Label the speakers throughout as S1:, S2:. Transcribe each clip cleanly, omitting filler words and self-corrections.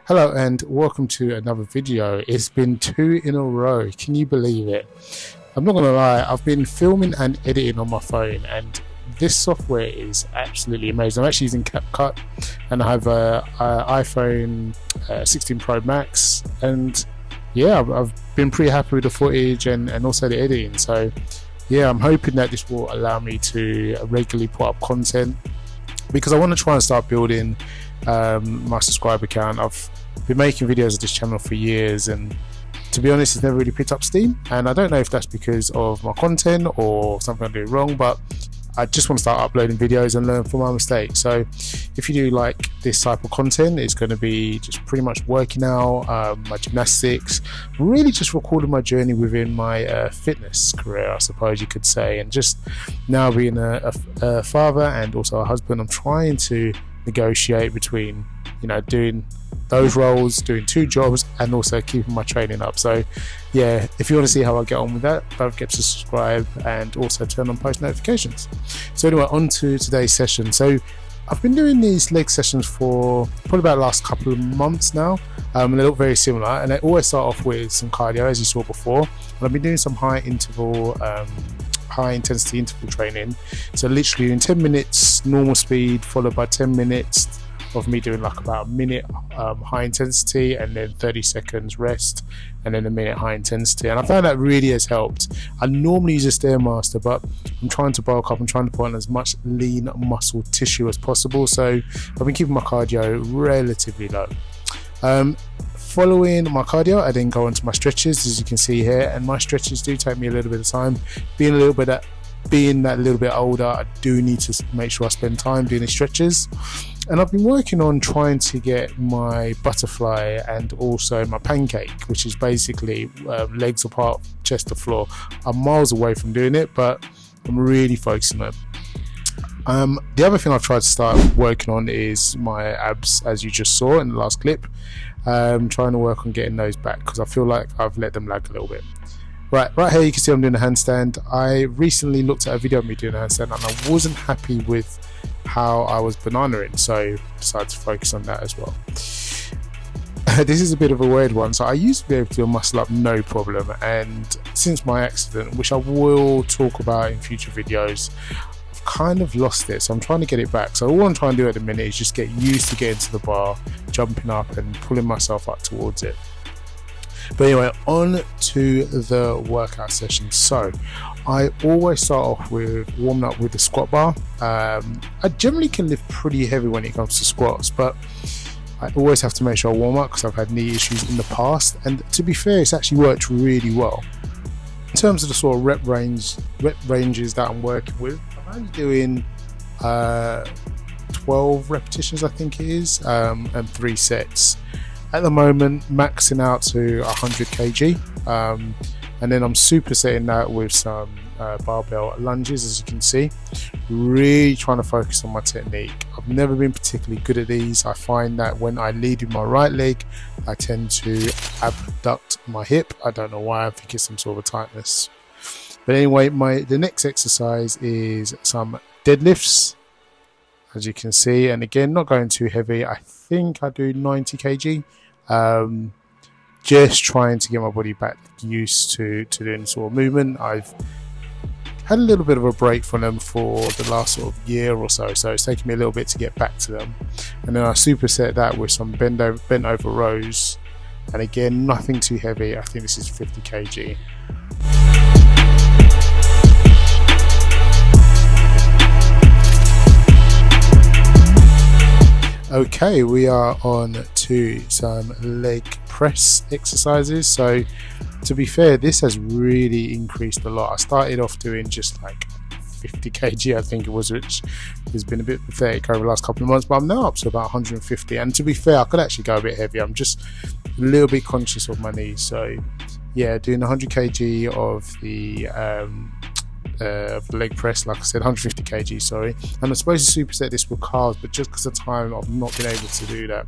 S1: Hello and welcome to another video. It's been 2 in a row. Can you believe it? I'm not gonna lie, I've been filming and editing on my phone and this software is absolutely amazing. I'm actually using CapCut and I have a iPhone 16 Pro Max, and yeah, I've been pretty happy with the footage and also the editing. So yeah, I'm hoping that this will allow me to regularly put up content, because I want to try and start building my subscriber count. I've been making videos of this channel for years, and to be honest, it's never really picked up steam, and I don't know if that's because of my content or something I'm doing wrong, but I just want to start uploading videos and learn from my mistakes. So if you do like this type of content, it's going to be just pretty much working out, my gymnastics, really just recording my journey within my fitness career, I suppose you could say. And just now being a father and also a husband, I'm trying to negotiate between, you know, doing those roles, doing 2 jobs, and also keeping my training up. So yeah, if you want to see how I get on with that, don't forget to subscribe and also turn on post notifications. So anyway, on to today's session. So I've been doing these leg sessions for probably about the last couple of months now, and they look very similar, and they always start off with some cardio, as you saw before, and I've been doing some high intensity interval training. So literally in 10 minutes normal speed, followed by 10 minutes of me doing like about a minute high intensity, and then 30 seconds rest, and then a minute high intensity. And I found that really has helped. I normally use a Stairmaster, but I'm trying to bulk up. I'm trying to put on as much lean muscle tissue as possible, so I've been keeping my cardio relatively low. Following my cardio, I then go onto my stretches, as you can see here, and my stretches do take me a little bit of time. Being that little bit older, I do need to make sure I spend time doing the stretches. And I've been working on trying to get my butterfly and also my pancake, which is basically legs apart, chest to floor. I'm miles away from doing it, but I'm really focusing on it. The other thing I've tried to start working on is my abs, as you just saw in the last clip. Trying to work on getting those back, because I feel like I've let them lag a little bit. Right here you can see I'm doing a handstand. I recently looked at a video of me doing a handstand and I wasn't happy with how I was bananaing, so decided to focus on that as well. This is a bit of a weird one. So I used to be able to do a muscle up no problem, and since my accident, which I will talk about in future videos, I've kind of lost it, so I'm trying to get it back. So all I'm trying to do at the minute is just get used to getting to the bar, jumping up and pulling myself up towards it. But anyway, on to the workout session. So I always start off with warming up with the squat bar. I generally can lift pretty heavy when it comes to squats, but I always have to make sure I warm up because I've had knee issues in the past, and to be fair, it's actually worked really well. In terms of the sort of rep ranges that I'm working with, I'm only doing 12 repetitions, I think it is, and 3 sets. At the moment, maxing out to 100 kg, and then I'm supersetting that with some barbell lunges, as you can see. Really trying to focus on my technique. I've never been particularly good at these. I find that when I lead with my right leg, I tend to abduct my hip. I don't know why. I think it's some sort of a tightness. But anyway, the next exercise is some deadlifts, as you can see, and again, not going too heavy. I think I do 90 kg. Just trying to get my body back used to doing sort of movement. I've had a little bit of a break from them for the last sort of year or so, so it's taken me a little bit to get back to them. And then I superset that with some bent over rows, and again, nothing too heavy. I think this is 50 kg. Okay, we are on to some leg press exercises. So to be fair, this has really increased a lot. I started off doing just like 50 kg, I think it was, which has been a bit pathetic over the last couple of months, but I'm now up to about 150. And to be fair, I could actually go a bit heavier. I'm just a little bit conscious of my knees. So yeah, doing 100 kg of the leg press, like I said, 150 kg, sorry. And I'm supposed to superset this with calves, but just because of time, I've not been able to do that.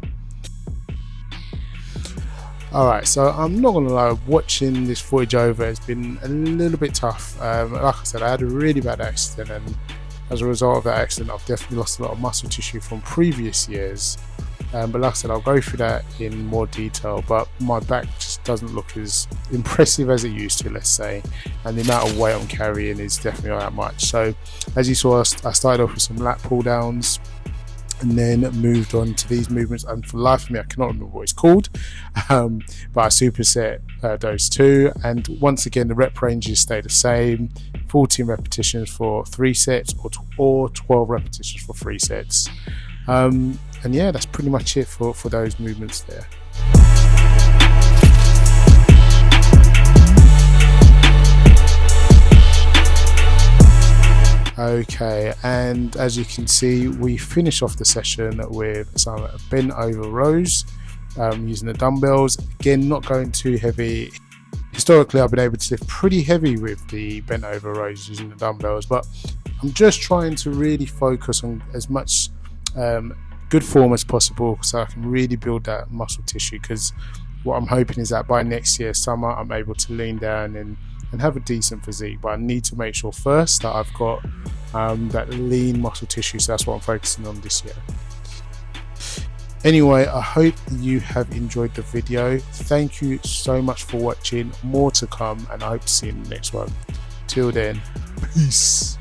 S1: Alright, so I'm not gonna lie, watching this footage over has been a little bit tough. Like I said, I had a really bad accident, and as a result of that accident, I've definitely lost a lot of muscle tissue from previous years. but like I said, I'll go through that in more detail. But my back just doesn't look as impressive as it used to, let's say, and the amount of weight I'm carrying is definitely not that much. So as you saw, I started off with some lat pull downs and then moved on to these movements, and for the life of me I cannot remember what it's called, but I superset those two, and once again the rep ranges stay the same: 14 repetitions for 3 sets or 12 repetitions for 3 sets. And yeah, that's pretty much it for those movements there. Okay, and as you can see, we finish off the session with some bent over rows using the dumbbells. Again, not going too heavy. Historically, I've been able to lift pretty heavy with the bent over rows using the dumbbells, but I'm just trying to really focus on as much good form as possible so I can really build that muscle tissue, because what I'm hoping is that by next year summer I'm able to lean down and have a decent physique, but I need to make sure first that I've got that lean muscle tissue, so that's what I'm focusing on this year. Anyway, I hope you have enjoyed the video. Thank you so much for watching. More to come, and I hope to see you in the next one. Till then, peace.